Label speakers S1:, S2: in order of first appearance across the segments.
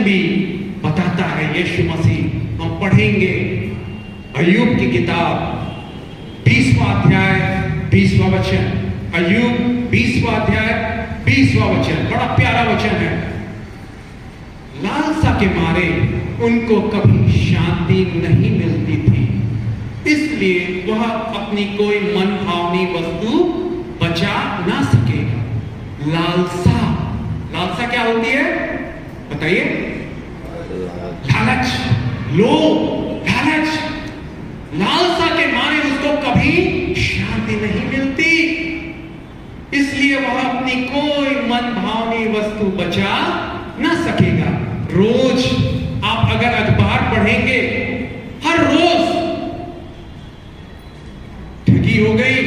S1: वचन भी बताता है यीशु मसीह। हम पढ़ेंगे अय्यूब की किताब 20वां अध्याय 20वां वचन। अय्यूब 20वां अध्याय 20वां वचन, बड़ा प्यारा वचन है। लालसा के मारे उनको कभी शांति नहीं मिलती थी, इसलिए वह अपनी कोई मन भावनी वस्तु बचा ना सकेगा। लालसा, लालसा क्या होती है बताइए? लालच, लोभ, लालच। लालसा के मारे उसको कभी शांति नहीं मिलती, इसलिए वह अपनी कोई मन भावनी वस्तु बचा ना सकेगा। रोज आप अगर अखबार पढ़ेंगे, हर रोज ठगी हो गई।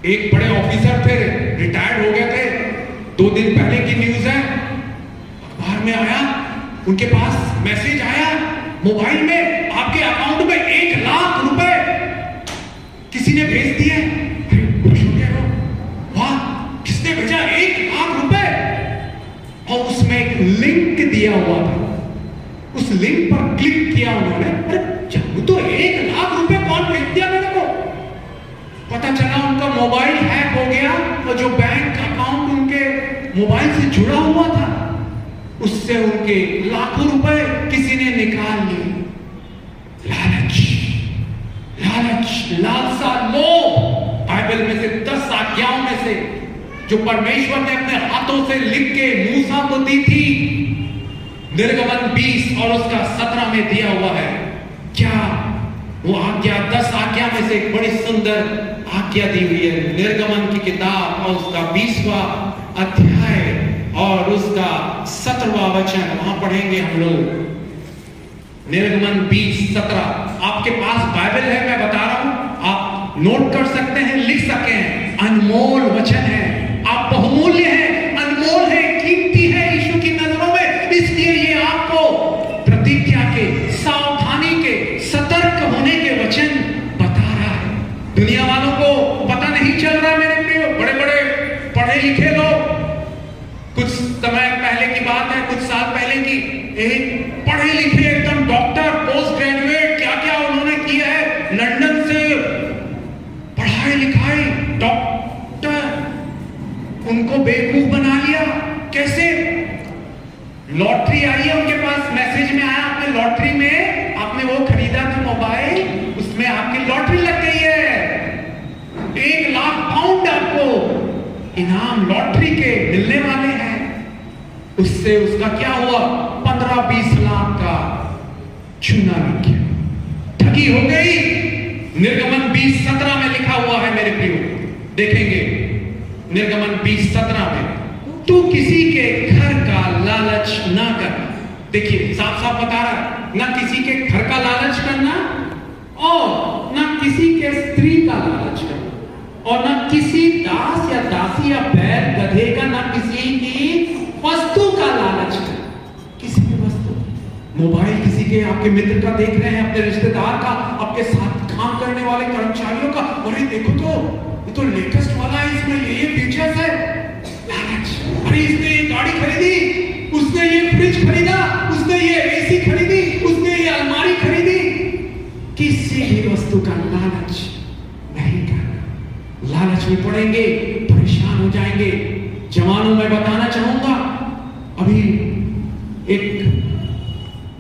S1: एक बड़े ऑफिसर थे, रिटायर्ड हो गए थे, 2 दिन पहले की न्यूज है, अखबार में आया, उनके पास मैसेज आया मोबाइल में, आपके अकाउंट में 1 लाख रुपए किसी ने भेज दिए। खुश हो गए, वाह, किसने भेजा? 1 लाख रुपए। और उसमें एक लिंक दिया हुआ था, उस लिंक पर क्लिक किया उन्होंने। अरे जानू तो 1 लाख रुपए कौन भेज दिया मेरे को? पता चला उनका मोबाइल हैक हो गया और जो बैंक अकाउंट उनके मोबाइल से जुड़ा हुआ था, उससे उनके लाखों रुपए किसी ने निकाल लिए। लालच, लालच, लालसा, लोभ। बाइबल में से 10 आज्ञाओं में से जो परमेश्वर ने अपने हाथों से लिख के मूसा को दी थी, निर्गमन 20 और उसका 17 में दिया हुआ है। क्या वो आज्ञा 10 आज्ञा में से एक बड़ी सुंदर आज्ञा दी हुई है। निर्गमन की किताब और उसका 20वां अध्याय और उसका 17वां वचन, वहां पढ़ेंगे हम लोग। निर्गमन 20:17। आपके पास बाइबल है, मैं बता रहा हूं, आप नोट कर सकते हैं, लिख सकते हैं। अनमोल वचन है, आप बहुमूल्य हैं, अनमोल है, कीमती है यीशु की नजरों में, इसलिए ये आपको प्रतिज्ञा के, सावधानी के, सतर्क होने के वचन बता रहा है। दुनिया वालों को पता नहीं चल रहा मेरे प्रियो, बड़े बड़े पढ़े लिखे लोग, कुछ समय पहले की बात है, कुछ साल पहले की, एक पढ़े लिखे एकदम डॉक्टर, पोस्ट ग्रेजुएट, क्या क्या उन्होंने किया है, लंदन से पढ़ाई लिखाई डॉक्टर, उनको बेवकूफ बना लिया। कैसे? लॉटरी आई है उनके पास, मैसेज में आया, आपने लॉटरी में आपने वो खरीदा था मोबाइल, उसमें आपकी लॉटरी लग गई है, 1 लाख पाउंड आपको इनाम लॉटरी के मिलने वाले हैं। उससे उसका क्या हुआ? 15-20 लाख का चूना लग गया, ठगी हो गई। निर्गमन 20:17 में लिखा हुआ है मेरे प्रियो, देखेंगे निर्गमन 20:17 में, तू किसी के घर का लालच ना करना। देखिए साफ साफ बता रहा है, ना किसी के घर का लालच करना और ना किसी के स्त्री का लालच करना और ना किसी दास या दासी या बैल गधे का, ना किसी की वस्तु का लालच करना। किसी की वस्तु, मोबाइल किसी के, आपके मित्र का देख रहे हैं, अपने रिश्तेदार का, आपके साथ काम करने वाले कर्मचारियों का, अरे देखो तो ये तो लेटेस्ट वाला है, इसमें ये फीचर्स है। लालच, अरे इसने ये गाड़ी खरीदी, उसने ये फ्रिज खरीदा, उसने ये एसी खरीदी, उसने ये अलमारी खरीदी। किसी भी वस्तु का लालच नहीं करना। लालच में पड़ेंगे, परेशान हो जाएंगे। जवानों में बताना चाहूंगा, अभी एक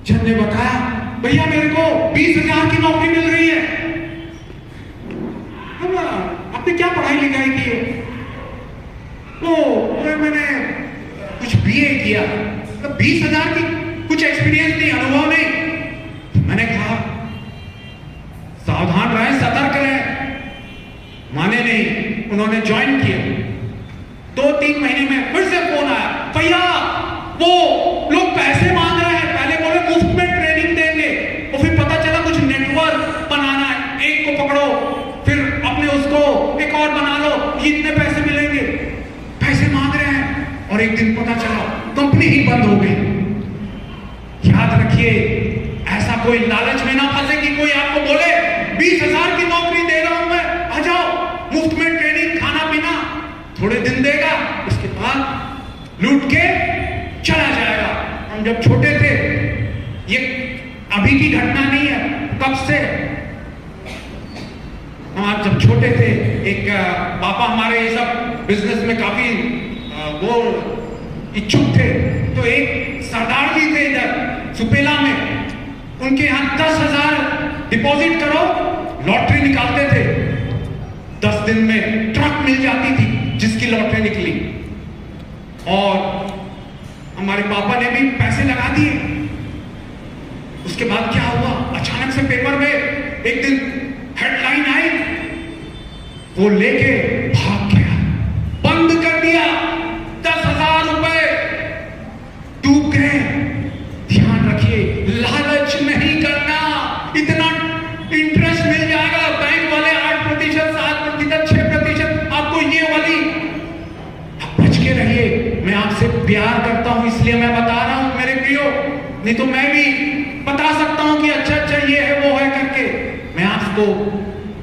S1: जन ने बताया, भैया मेरे को 20,000 की नौकरी मिल रही है। आपने क्या पढ़ाई लिखाई की है? तो मैंने कुछ बीए किया, तो 20,000 की कुछ एक्सपीरियंस नहीं, अनुभव नहीं। मैंने कहा सावधान रहे, सतर्क रहे। माने नहीं, उन्होंने ज्वाइन किया। 2-3 महीने में फिर से फोन आया, भैया वो लोग पैसे मांग रहे हैं, पहले बोले मुफ्त में ट्रेनिंग देंगे, और फिर पता चला कुछ नेटवर्क बनाना है, एक को पकड़ो फिर अपने उसको एक और बना लो, इतने पैसे मिलेंगे, पैसे मांग रहे हैं। और एक दिन पता चला कंपनी ही बंद हो गई। याद रखिए, ऐसा कोई लालच में ना फंसे कि कोई आपको बोले 20,000 की नौकरी दे रहा हूं मैं, आ जाओ, मुफ्त में ट्रेनिंग, खाना पीना, थोड़े दिन देगा, उसके बाद लूट के चला जाएगा। हम जब छोटे थे, ये अभी की घटना नहीं है, कब से हम जब छोटे थे, एक पापा हमारे ये सब बिजनेस में काफी वो इच्छुक थे, तो एक सरदार जी थे इधर सुपेला में, उनके यहाँ 10,000 डिपॉजिट करो, लॉटरी निकालते थे, 10 दिन में ट्रक मिल जाती थी जिसकी लॉटरी निकली। और हमारे पापा ने भी पैसे लगा दिए। उसके बाद क्या हुआ, अचानक से पेपर में एक दिन हेडलाइन आई, वो लेके भाग गया, बंद कर दिया, 10,000 रुपए डूब गए। ध्यान रखिए, लालच नहीं करना, इतना इंटरेस्ट मिल जाएगा, बैंक वाले 8%, 7%, 6%, आपको ये वाली, आप बच के रहिए। मैं आपसे प्यार करता हूं इसलिए मैं बता रहा हूं मेरे प्रियो, नहीं तो मैं भी बता सकता हूं कि अच्छा अच्छा ये है वो है करके। मैं आपको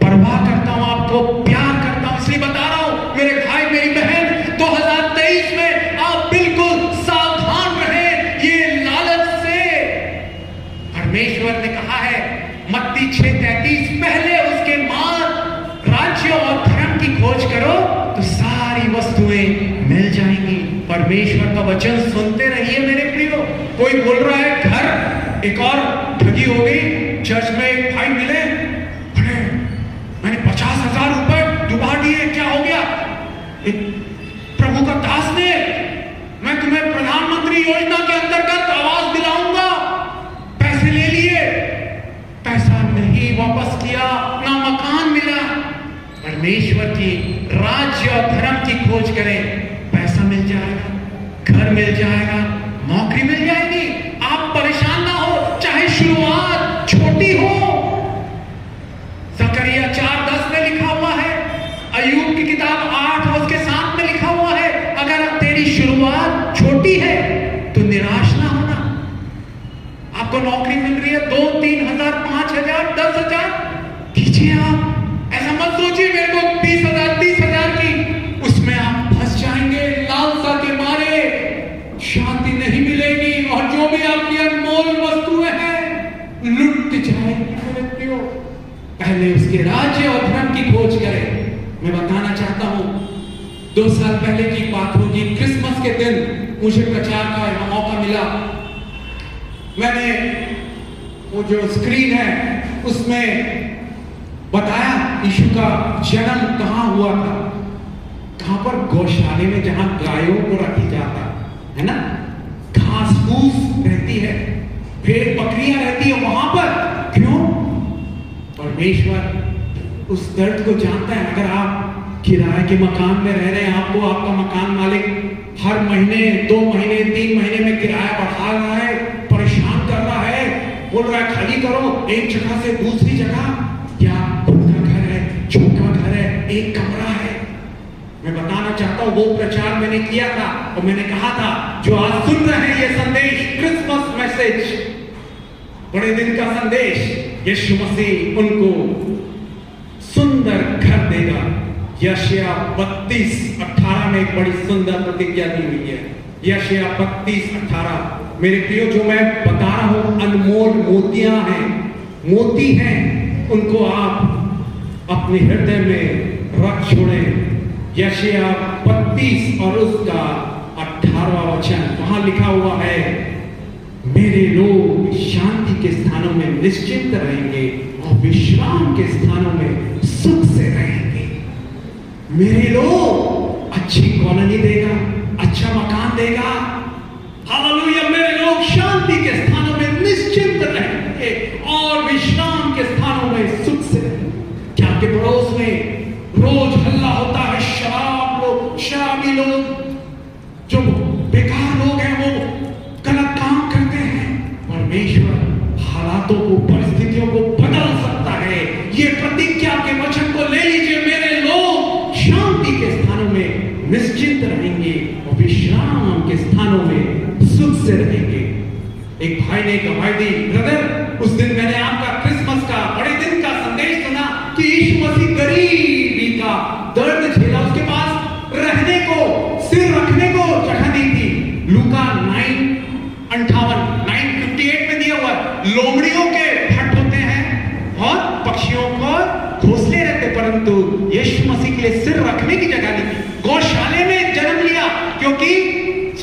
S1: परवाह करता हूं, आपको प्यार करता हूं, इसलिए बता रहा हूं मेरे भाई मेरी बहन, 2023 में आप बिल्कुल सावधान रहें ये लालच से। परमेश्वर ने कहा है मत्ती 6:33, पहले उसके राज्य और धर्म की खोज करो तो सारी वस्तुएं मिल जाएंगी। परमेश्वर का वचन सुनते रहिए मेरे प्रियो। कोई बोल रहा है घर, एक और ठगी हो गई, चर्च में एक भाई मिले, बड़े मैंने 50,000 रुपए डुबा दिए, क्या हो गया? एक प्रभु का दास ने, मैं तुम्हें प्रधानमंत्री योजना के अंतर्गत आवास दिलाऊंगा, पैसे ले लिए, पैसा नहीं वापस किया, ना मकान मिला। परमेश्वर की राज्य और धर्म की खोज करें, पैसा मिल जाएगा, घर मिल जाएगा, नौकरी मिल जाएगी। आप परेशान ना हो, चाहे शुरुआत छोटी हो। ज़करिया 4:10 में लिखा हुआ है, अय्यूब की किताब 8 उसके 7 में लिखा हुआ है, अगर तेरी शुरुआत छोटी है तो निराश ना होना। आपको नौकरी मिल रही है 2-3 हजार, 5,000, 10,000, कीजिए आप। ऐसा मत सोचिए मेरे को 20,000, 30,000 की, उसमें आप फंस जाएंगे। लालसा के मारे शांति नहीं मिलेगी और जो भी आपकी अनमोल वस्तुएं हैं लुट जाएंगी। पहले उसके राज्य और धर्म की खोज करें। मैं बताना चाहता हूं, 2 साल पहले की बात होगी, क्रिसमस के दिन मुझे प्रचार का मौका मिला। मैंने वो जो स्क्रीन है उसमें बताया यीशु का जन्म कहां हुआ था, कहां पर, गौशाले में, जहां गायों को रखी जाता है ना, घास फूस रहती है, भेड़ बकरियां रहती है वहां पर। क्यों? परमेश्वर उस दर्द को जानता है। अगर आप किराए के मकान में रह रहे हैं, आपको आपका मकान मालिक हर महीने, 2 महीने, 3 महीने में किराया बढ़ा रहा है, परेशान कर रहा है, बोल रहा है खाली करो एक जगह से दूसरी जगह, क्या बड़ा घर है, छोटा घर है, एक कमरा है। मैं बताना चाहता हूं वो प्रचार मैंने किया था और मैंने कहा था जो आज सुन रहे हैं ये संदेश, क्रिसमस मैसेज, बड़े दिन का संदेश, यीशु मसीह उनको सुंदर घर देगा। यशायाह 32:18 में एक बड़ी सुंदर प्रतिज्ञा दी हुई है। यशायाह 32:18। मेरे प्रियो, जो मैं बता रहा हूं अनमोल मोतियां हैं, मोती हैं, उनको आप अपने हृदय में रख छोड़ें। यशायाह 32 और उसका 18वां वचन, वहां लिखा हुआ है, मेरे लोग शांति के स्थानों में निश्चिंत रहेंगे और विश्राम के स्थानों में सुख से रहेंगे। मेरे लोग अच्छी कॉलोनी देगा, अच्छा मकान देगा। हालेलुया। मेरे लोग शांति के स्थानों में निश्चिंत रहेंगे और विश्राम के स्थानों में सुख से रहेंगे। क्या आपके पड़ोस में रोज हल्ला होता है? शराबी लोग, जो बेकार लोग हैं, वो गलत काम करते हैं। परमेश्वर हालातों को, परिस्थितियों को बदल सकता है। ये प्रतिज्ञा के वचन को ले लीजिए। मेरे लोग शांति के स्थानों में निश्चिंत रहेंगे और विश्राम के स्थानों में सुख से रहेंगे। एक भाई ने गवाही दी, ब्रदर उस दिन मैंने आपका क्रिसमस का बड़े दिन का संदेश सुना कि यीशु मसीह गरीबी का दर्द झेला, उसके पास रहने को, सिर रखने को जगह दी थी। लूका 9:58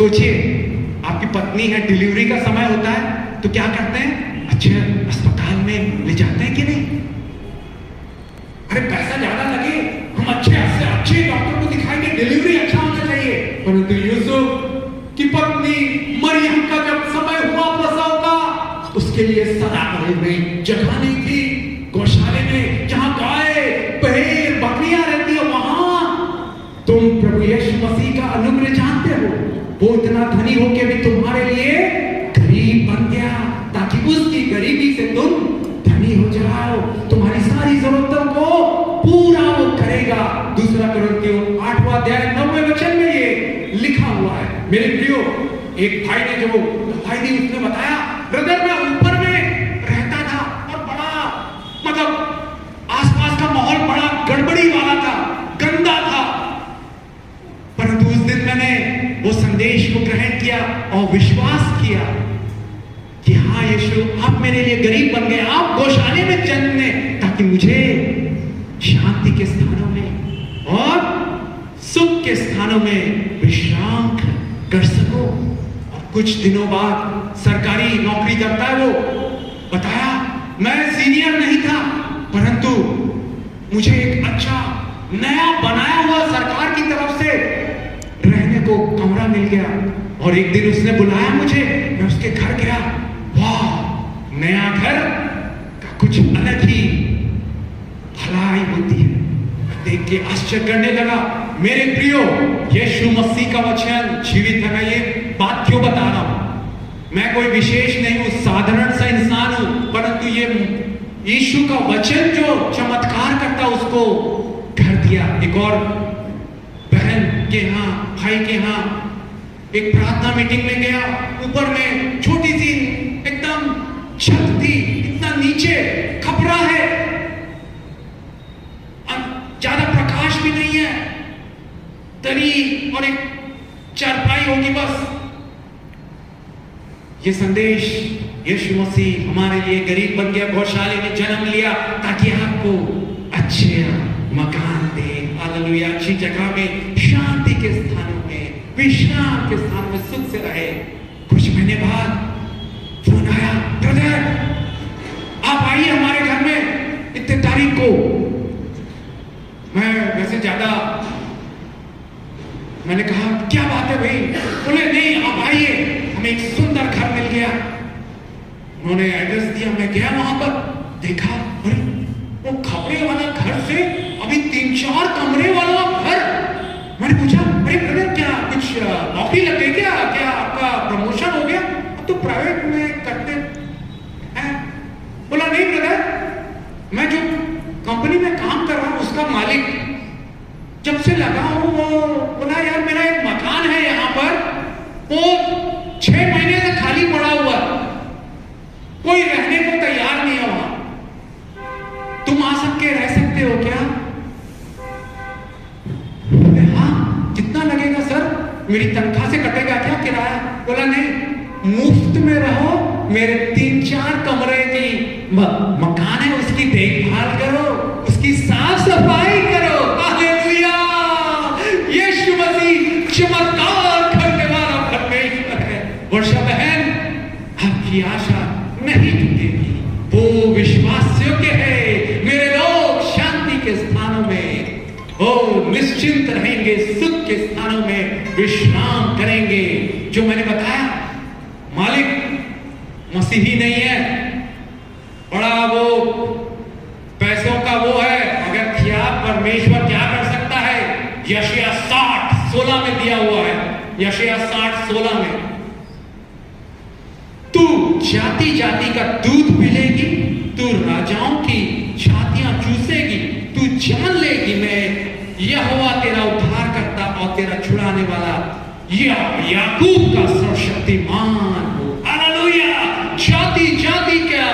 S1: सोचिए, आपकी पत्नी है, डिलीवरी का समय होता है तो क्या करते हैं? अच्छे अस्पताल में ले जाते हैं कि नहीं? अरे पैसा ज्यादा लगे, हम अच्छे से अच्छे डॉक्टर को दिखाएंगे, डिलीवरी अच्छा होना चाहिए। परंतु यूसुफ की पत्नी मरियम का जब समय हुआ प्रसव का, उसके लिए सराहने में जगह नहीं थी। गौशाले में जहां गाय भेड़ बकरियां रहती है, वहां तुम प्रभु यीशु मसीह का अनुग्रह जानते हो, वो इतना धनी होके भी तुम्हारे लिए गरीब बन गया, ताकि उसकी गरीबी से तुम धनी हो जाओ। तुम्हारी सारी जरूरतों को पूरा वो करेगा। दूसरा कुरिन्थियों 8वां अध्याय 9वें वचन में ये लिखा हुआ है। मेरे प्रियो, एक भाई ने उसने बताया, ब्रदर मैं ऊपर में रहता था और बड़ा मतलब आसपास का माहौल बड़ा गड़बड़ी वाला था, गंदा था, परंतु उस दिन मैंने वो संदेश को ग्रहण किया और विश्वास किया कि हाँ यीशु, आप मेरे लिए गरीब बन गए, आप गौशाले में जन्मे ताकि मुझे शांति के स्थानों में और सुख के स्थानों में विश्राम कर सको। और कुछ दिनों बाद सरकारी नौकरी करता है वो, बताया मैं सीनियर नहीं था, परंतु मुझे एक अच्छा नया बनाया हुआ सरकार की तरफ से रहने को कमरा मिल गया। और एक दिन उसने बुलाया मुझे, मैं उसके घर गया। वाह, नया घर का कुछ अलग ही भलाई होती है। देख के आश्चर्य करने लगा। मेरे प्रियो, यीशु मसीह का वचन जीवित है। मैं ये बात क्यों बता रहा हूं? मैं कोई विशेष नहीं हूं, साधारण सा इंसान हूं, परंतु ये यीशु का वचन जो चमत्कार करता उसको कर दिया। एक और बहन के यहाँ, भाई के यहाँ एक प्रार्थना मीटिंग में गया। ऊपर में छोटी सी एकदम छत थी, इतना नीचे खपरा है, ज्यादा प्रकाश भी नहीं है, दरी और एक चारपाई होगी बस। ये संदेश, यीशु मसीह हमारे लिए गरीब बन गया, गौशाले में जन्म लिया ताकि आपको अच्छे मकान दे, हालेलुया, अच्छी जगह में, शांति के स्थानों में, विश्राम के स्थान में सुख से रहे। कुछ महीने बाद फोन आया, ब्रदर आप आइए हमारे घर में इतने तारीख को। मैं वैसे ज्यादा, मैंने कहा क्या बात है भाई? बोले नहीं आप आइए, हमें एक सुंदर घर मिल गया। उन्होंने एड्रेस दिया, मैं गया वहां पर, देखा अरे वो खपरे वाला घर से अभी 3-4 कमरे वाला घर। मैंने पूछा अरे ब्रदर क्या कुछ नौकरी लग गई क्या आपका प्रमोशन हो गया? अब तो प्राइवेट में करते हैं। बोला नहीं ब्रदर, मैं जो कंपनी में काम कर रहा हूं उसका मालिक जब से लगा हूं, वो बोला यार मेरा एक मकान है यहाँ पर, वो 6 महीने से खाली पड़ा हुआ, कोई रहने को तैयार नहीं है वहां, तुम आ सकते रह सकते हो क्या? हाँ, कितना लगेगा सर? मेरी तनख्वाह से कटेगा क्या किराया? बोला नहीं, मुफ्त में रहो, मेरे 3-4 कमरे की मकान है, उसकी देखभाल करो, उसकी साफ सफाई करो। हालेलुया, यीशु मसीह चमत्कार करने वाला परमेश्वर है। वर्षा बहन, आपकी आशा नहीं टूटेगी, वो विश्वास योग्य है। मेरे लोग शांति के स्थानों में वो निश्चिंत रहेंगे, सुख के स्थानों में विश्राम करेंगे। जो मैंने बताया, मालिक मसीही नहीं है, बड़ा वो पैसों का वो है, अगर क्या परमेश्वर क्या कर सकता है? यशायाह 60:16 में दिया हुआ है, यशायाह 60:16 में, तू जाति जाति का दूध पिलेगी, तू राजाओं की छातियां चूसेगी, तू जान लेगी मैं यहोवा तेरा उद्धार करता और तेरा छुड़ाने वाला, याकूब का सर्वशक्तिमान हो। हालेलुया, जाति जाति का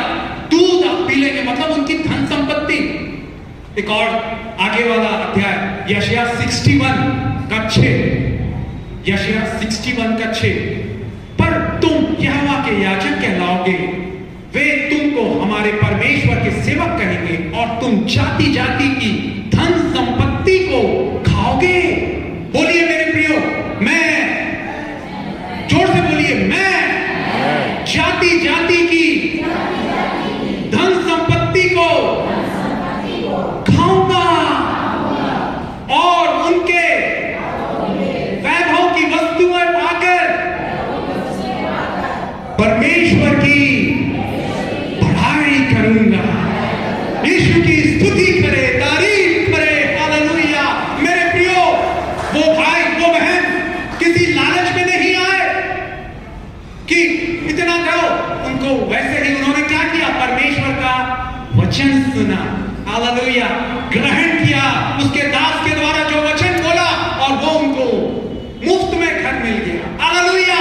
S1: दूध आप पी लेंगे, मतलब उनकी धन संपत्ति। एक और आगे वाला अध्याय, यशायाह 61:6, यशायाह 61:6, पर तुम यहोवा के याजक कहलाओगे, वे तुमको हमारे परमेश्वर के सेवक कहेंगे, और तुम जाति जाति की धन संपत्ति को खाओगे। बोलिए मेरे प्रियो, मैं परमेश्वर की बड़ाई करूंगा। यीशु की स्तुति करे, तारीफ करे, हालेलुया। मेरे प्रियो, वो भाई वो बहन किसी लालच में नहीं आए कि इतना दो उनको। वैसे ही उन्होंने क्या किया? परमेश्वर का वचन सुना, हालेलुया, ग्रहण किया, उसके दास के द्वारा जो वचन बोला, और वो उनको मुफ्त में घर मिल गया, हालेलुया।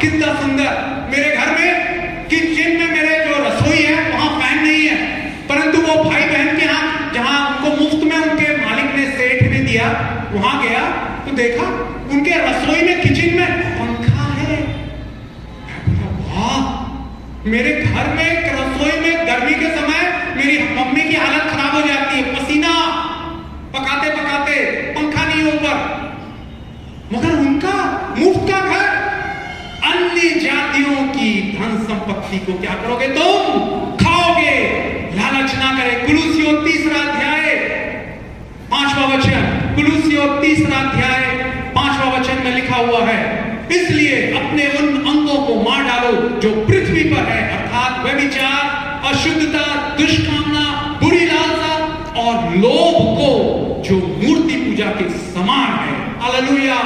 S1: कितना सुंदर। मेरे घर में किचन में मेरे जो रसोई है वहां फैन नहीं है, परंतु वो भाई बहन के यहाँ जहां उनको मुफ्त में उनके मालिक ने, सेठ ने दिया, वहां गया तो देखा उनके रसोई में, किचन में पंखा है। वाह! मेरे घर में रसोई में गर्मी के समय मेरी मम्मी की हालत खराब हो जाती है, पसीना पकाते पकाते, पंखा नहीं ऊपर, मगर उनका मुफ्त का घर। अन्य जातियों की धन संपत्ति को क्या करोगे? तुम खाओगे। लालच ना करे। कुलुस्सियों 3 अध्याय 5वां वचन, कुलुस्सियों 3 अध्याय 5वां वचन में लिखा हुआ है, इसलिए अपने उन अंगों को मार डालो जो पृथ्वी पर है, अर्थात व्यभिचार, अशुद्धता, दुष्कामना, बुरी लालसा और लोभ को, जो मूर्ति पूजा के समान है, हालेलुया।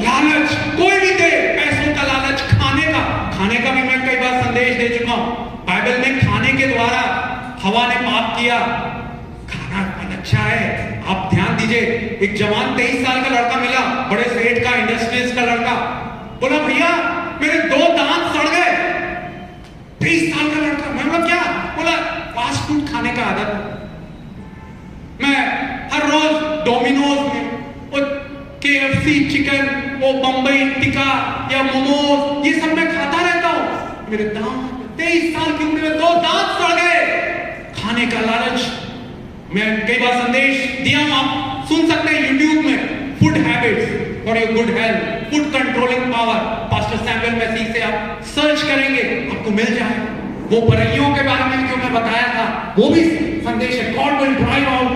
S1: लालच कोई भी दे, पैसों का लालच, खाने का भी मैं कई बार संदेश दे चुका हूं। बाइबल में खाने के द्वारा हवा ने पाप किया। खाना अच्छा है, आप ध्यान दीजिए। एक जवान 23 साल का लड़का मिला, बड़े सेठ का, इंडस्ट्रियलिस्ट का लड़का, बोला भैया मेरे 2 दांत सड़ गए। 23 साल का लड़का। मैं बोला क्या? बोला फास्ट फूड खाने का आदत, मैं हर रोज डोमिनोज में KFC चिकन, वो बम्बई टिक्का या मोमोज, ये सब मैं खाता रहता हूं। मेरे दांत 23 साल की उम्र में 2 दांत सड़ गए। खाने का लालच। मैं कई बार संदेश दिया हूं, आप सुन सकते हैं YouTube में, food habits for your good health, food controlling power, pastor Samuel Massey से आप सर्च करेंगे, आपको मिल जाएगा। वो बरइयों के बारे में जो मैं बताया था, वो भी संदेश है। God will drive out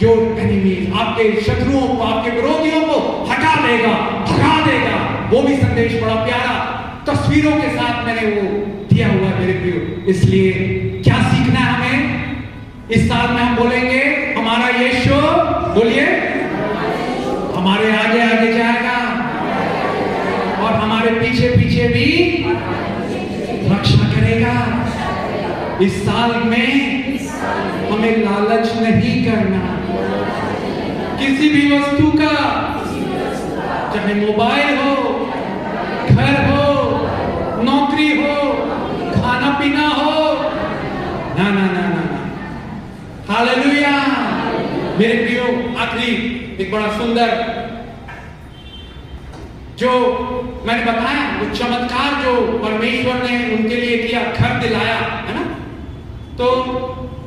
S1: your enemies, आपके शत्रुओं को, आपके विरोधियों को हटा देगा, भगा देगा। वो भी संदेश बड़ा प्यारा तस्वीरों के साथ मैंने वो दिया हुआ है मेरे प्रियो। इसलिए क्या सीखना है हमें इस साल में? हम बोलेंगे हमारा यीशु, बोलिए, हमारे आगे आगे जाएगा और हमारे पीछे पीछे भी रक्षा करेगा। इस साल में हमें लालच नहीं करना किसी भी वस्तु का, चाहे मोबाइल हो, घर हो, नौकरी हो, खाना पीना हो, ना ना ना ना ना। हालेलुया। मेरे प्रियो, आखिरी एक बड़ा सुंदर जो मैंने बताया, वो चमत्कार जो परमेश्वर ने उनके लिए किया, घर दिलाया, है ना। तो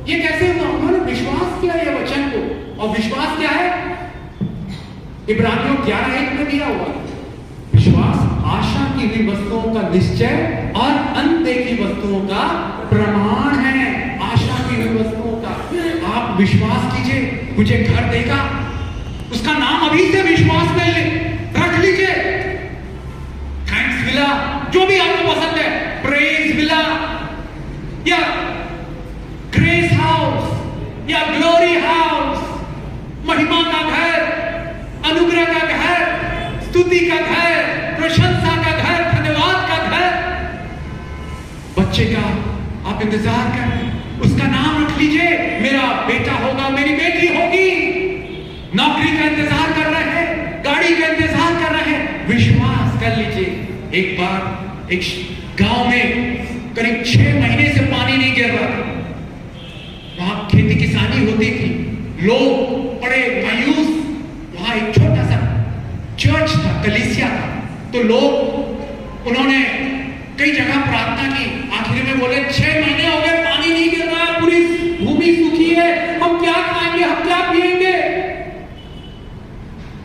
S1: ये कैसे हुआ? उन्होंने विश्वास किया ये वचन को। और विश्वास क्या है? इब्रानियों 11:1 में दिया हुआ विश्वास आशा की हुई वस्तुओं का निश्चय और अनदेखी वस्तुओं का प्रमाण है। आशा की हुई वस्तुओं का आप विश्वास कीजिए, मुझे घर देगा, उसका नाम अभी से विश्वास में रख लीजिए। थैंक्स विला, जो भी आपको पसंद है, प्रेज विला या ग्रेस हाउस या ग्लोरी हाउस, महिमा का घर, अनुग्रह का घर, स्तुति का घर, प्रशंसा का घर, धन्यवाद का घर। बच्चे का आप इंतजार करें, उसका नाम रख लीजिए, मेरा बेटा होगा, मेरी बेटी होगी। नौकरी का इंतजार कर रहे हैं, गाड़ी का इंतजार कर रहे हैं, विश्वास कर लीजिए। एक बार एक गांव में करीब 6 महीने से पानी नहीं गिर रहा था। वहां खेती किसानी होती थी, लोग बड़े मायूस। वहां एक छोटा सा चर्च था, कलीसिया था। तो लोग, उन्होंने कई जगह प्रार्थना की, आखिर में बोले 6 महीने हो गए, पानी नहीं गिर रहा है, पूरी भूमि सूखी है, हम क्या खाएंगे, हम क्या पिएंगे।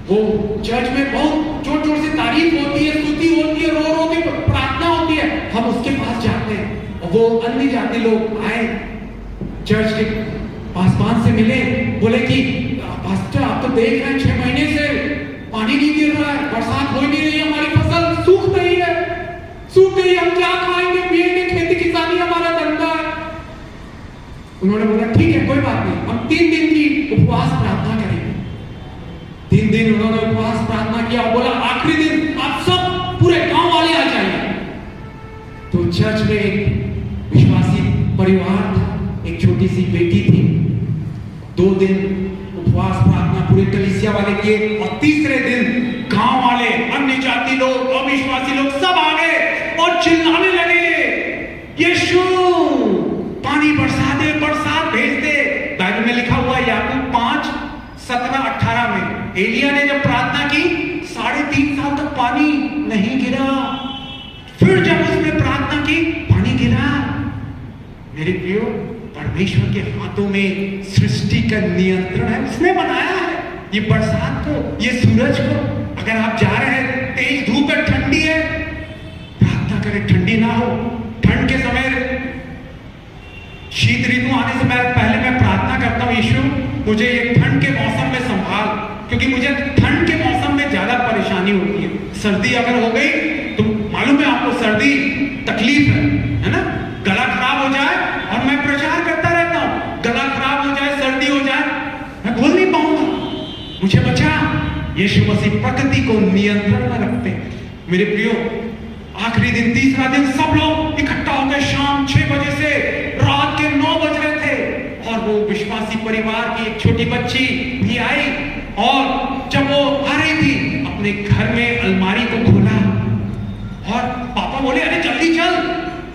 S1: वो चर्च में बहुत जोर जोर से तारीफ होती है, स्तुति होती है, रो रो के प्रार्थना होती है। हम उसके पास जाते हैं और वो अन्य जाति लोग आए, चर्च के पासवान से मिले, बोले कि पास्टर आप तो देख रहे हैं 6 महीने से पानी नहीं गिर रहा है, बरसात हो नहीं रही है, हमारी फसल सूख गई है, सूख गई, हम क्या खाएंगे, तो चर्च में एक विश्वासी परिवार था, एक छोटी सी बेटी थी। 2 दिन उपवास प्रार्थना पूरे कलीसिया वाले किए और तीसरे दिन गांव वाले, अन्य जाति लोग, अविश्वासी लोग सब आ गए और चिल्लाने लगे, यीशु पानी बरसा दे, बरसात भेज दे। बाइबल में लिखा हुआ याकूब 5:17-18 में एलिया ने जब प्रार्थना की 3.5 साल तक पानी नहीं गिरा। फिर जब उसने प्रार्थना की पानी गिरा। मेरे प्रियो, परमेश्वर के हाथों में सृष्टि का नियंत्रण है, उसने बनाया है ये बरसात को, ये सूरज को। अगर आप जा रहे हैं, तेज धूप है, ठंडी है, प्रार्थना करें ठंडी ना हो। ठंड के समय, शीत ऋतु आने से पहले मैं प्रार्थना करता हूं, यीशु मुझे ये ठंड के मौसम में संभाल, क्योंकि मुझे ठंड के मौसम में ज्यादा परेशानी होती है। सर्दी अगर हो गई तो मालूम है आपको, सर्दी तकलीफ है ना, गला खराब हो जाए, और मैं प्रचार करता रहता हूं, गला खराब हो जाए, सर्दी हो जाए, मैं बोल नहीं पाऊंगा, मुझे बचा। यीशु मसीह प्रकृति को नियंत्रण में रखते हैं। मेरे प्रियो, आखिरी दिन, तीसरा दिन, सब लोग इकट्ठा हो गए। शाम 6 बजे से रात के 9 बज रहे थे, और वो विश्वासी परिवार की एक छोटी बच्ची भी आई, और जब वो आ रही थी, अपने घर में अलमारी को खोला, और पापा बोले, अरे जल्दी चल,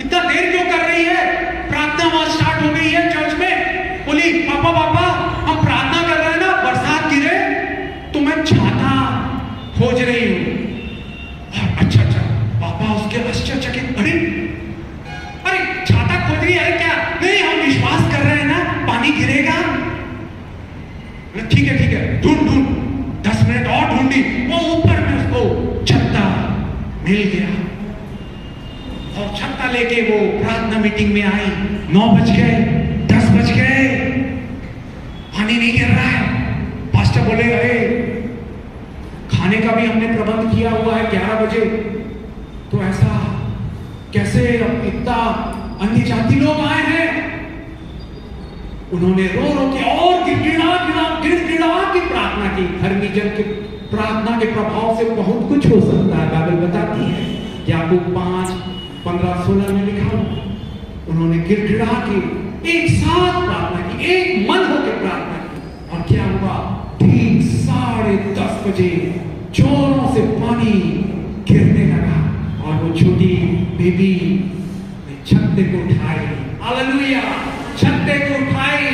S1: इतना देर क्यों कर रही है, प्रार्थना वहां स्टार्ट हो गई है चर्च में। बोली, पापा हम प्रार्थना कर रहे हैं ना, बरसात गिरे तो मैं छाता खोज रही हूं। अच्छा, पापा उसके आश्चर्यचकित, अरे छाता खोज रही है क्या? नहीं, हम विश्वास कर रहे हैं ना, पानी गिरेगा। ठीक है, ढूंढ 10 मिनट और ढूंढी, वो ऊपर में उसको छत्ता मिल गया, और छत्ता लेके वो प्रार्थना मीटिंग में आई। 9 बज गए, 10 बज गए, पानी नहीं गिर रहा है। पास्टर बोले, अरे खाने का भी हमने प्रबंध किया हुआ है 11 बजे, तो ऐसा कैसे, इतना अन्य जाति लोग आए हैं। उन्होंने रो के और गिड़गिड़ा की प्रार्थना की। धर्मी जन के प्रार्थना के प्रभाव से बहुत कुछ हो सकता है, बाइबल बताती है। याकूब 5:15-16 में लिखा हुआ, उन्होंने गिड़गिड़ा के एक साथ प्रार्थना की, एक मन होकर प्रार्थना की, और क्या हुआ, ठीक 10:30 बजे जोरों से पानी गिरने लगा, और वो छोटी बेबी ने छत्ते को उठाई, हालेलुया, छत्ते को उठाई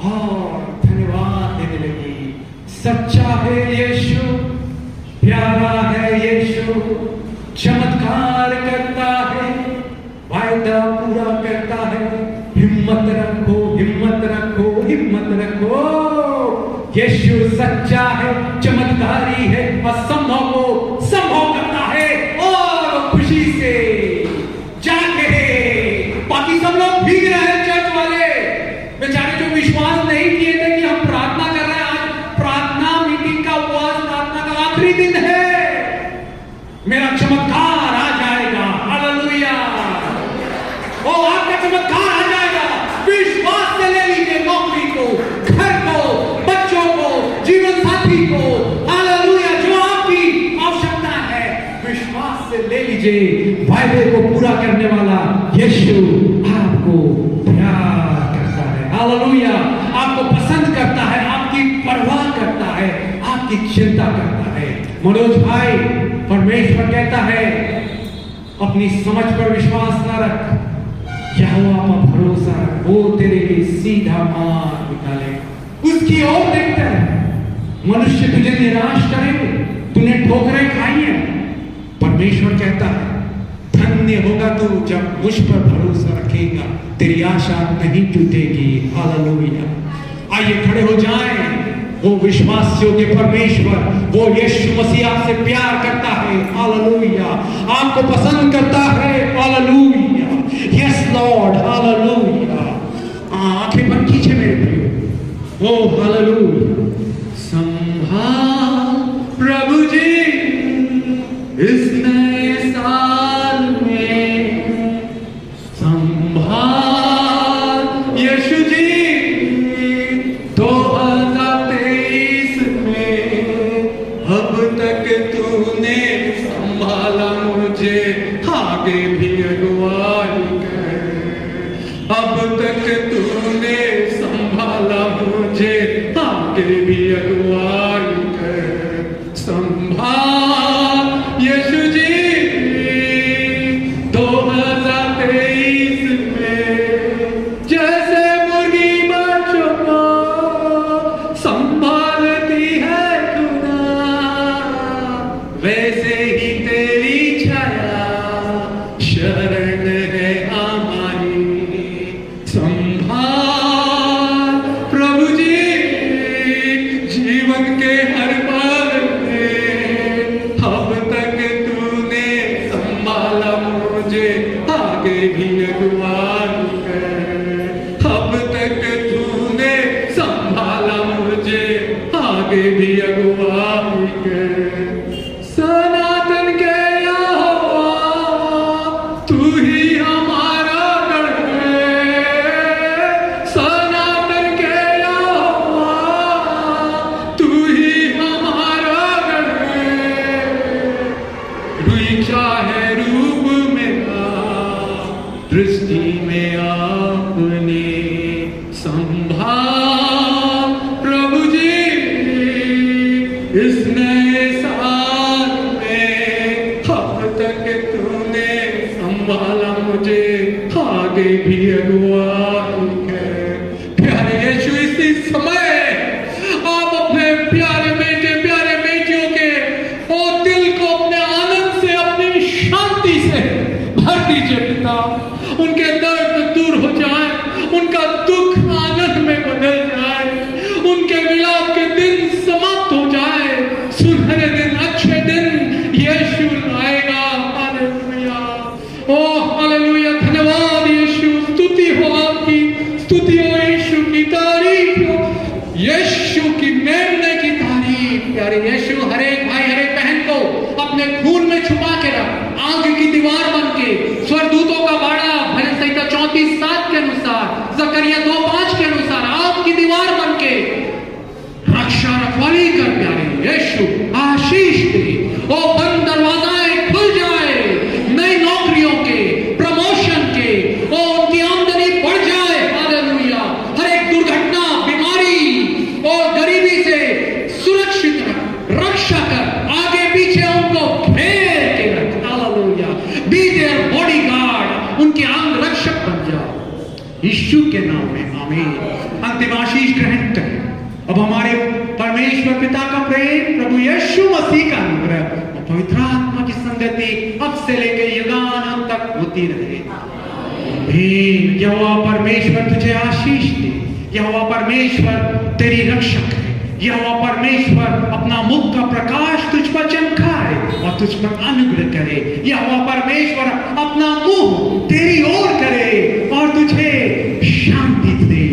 S1: और धन्यवाद देने लगी। सच्चा है यीशु, प्यारा है यीशु, चमत्कार करता है, वायदा पूरा करता है। हिम्मत रखो, हिम्मत रखो, हिम्मत रखो। यीशु सच्चा है, चमत्कारी है, असंभव को संभव करता है, और खुशी से जाके बाकी सब लोग भीग रहे हैं। चर्च वाले बेचारे जो विश्वास नहीं किए थे कि हम प्रार्थना कर रहे हैं, आज प्रार्थना मीटिंग का, उपवास प्रार्थना का आखिरी दिन है, मेरा चमत्कार आ जाएगा, हालेलुया, वो आपका चमत्कार आ जाएगा। विश्वास से ले लीजिए नौकरी को, घर को, बच्चों को, जीवन साथी को, हालेलुया, जो आपकी आवश्यकता है विश्वास से ले लीजिए। वायदे को पूरा करने वाला यीशु आपको प्यार करता है, हालेलुया, आपको पसंद करता है, आपकी परवाह करता है, आपकी चिंता करता है। मनोज भाई, परमेश्वर कहता है, अपनी समझ पर विश्वास न रख, यहोवा पर भरोसा रख, वो तेरे लिए सीधा मार्ग निकालेगा। उसकी ओर देखता है। मनुष्य तुझे निराश करेंगे, तूने ठोकरें खाई हैं, परमेश्वर कहता है, धन्य होगा तू जब मुझ पर भरोसा रखेगा, तेरी आशा नहीं टूटेगी, हालेलुया। आइए खड़े हो जाएं। वो विश्वासियों के परमेश्वर, वो यीशु मसीह आपसे प्यार करता है, हालेलुया, आपको पसंद करता है, हालेलुया, यस लॉर्ड, हालेलुया। आंखें बंद कीजिए मेरे प्रियो, ओ हालेलुया। संभाल प्रभु जी इस नए साल में, संभाल यीशु जी 2023 में, अब तक तूने संभाला मुझे, हाँ दृष्टि में आपने संभाल प्रभु जी, इस नए साल में अब तक तूने संभाला मुझे, आगे भी अगुवाई है। प्यारे यीशु, इसी समय आप अपने प्यारे बेटे प्यारे बेटियों के ओ दिल को अपने आनंद से अपनी शांति से भर दीजिए पिता। उनके दर्द दूर हो जाए, उनका दुख आनंद में बदल जाए, उनके विलाप के दिन समाप्त हो जाए, सुनहरे दिन अच्छे दिन यीशु लाएगा। हालेलुया, ओ हालेलुया, धन्यवाद यीशु, स्तुति हो आपकी, स्तुति हो यीशु की, तारीफ हो यीशु की, मेमने की तारीफ। प्यारे यीशु, हर एक भाई हर एक बहन को अपने खून में छुपा के रख, आग की दीवार बन के, स्वर्गदूतों का बाड़ा भजन संहिता 34:7 के अनुसार, जकरिया 2:5 के अनुसार आग की दीवार बन के रक्षा रखवाली कर। प्यारे यीशु, आशीष दे, ओ बंद दरवाजाएं खुल जाए, नई नौकरियों के, प्रमोशन के, ओ उनकी आमदनी बढ़ जाए। हालेलुया, हर एक दुर्घटना, बीमारी और गरीबी से सुरक्षित रक्षा कर, आगे पीछे उनको घेर के रख। हालेलुया, बी देयर बॉडीगार्ड, उनके अंग रक्षक बन जाओ यीशु के नाम में, आमीन। अंतिम आशीष ग्रहण करें। अब हमारे परमेश्वर पिता का प्रेम, प्रभु यीशु मसीह का अनुग्रह और पवित्र आत्मा की संगति अब से लेकर युगान तक होती रहे, आमीन। यहोवा परमेश्वर तुझे आशीष दे, यहोवा परमेश्वर तेरी रक्षा करे, यहोवा परमेश्वर अपना मुख का प्रकाश तुझ पर चमकाए और तुझ पर अनुग्रह करे, यहोवा परमेश्वर अपना मुंह तेरी ओर करे और तुझे शांति दे।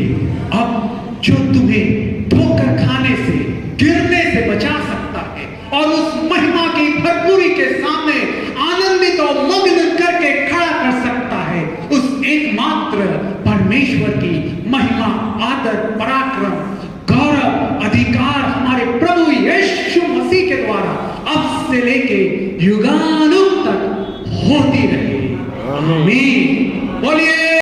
S1: अब जो तुम्हें ठोकर खाने से, गिरने से बचा सकता है और उस महिमा की भरपूरी के सामने आनंदित और मग्न करके खड़ा कर सकता है, उस एकमात्र परमेश्वर की महिमा, आदर, पराक्रम, गौरव, अधिकार हमारे प्रभु यीशु मसीह के द्वारा अब से लेके युगानुग तक होती रहे, आमीन। बोलिए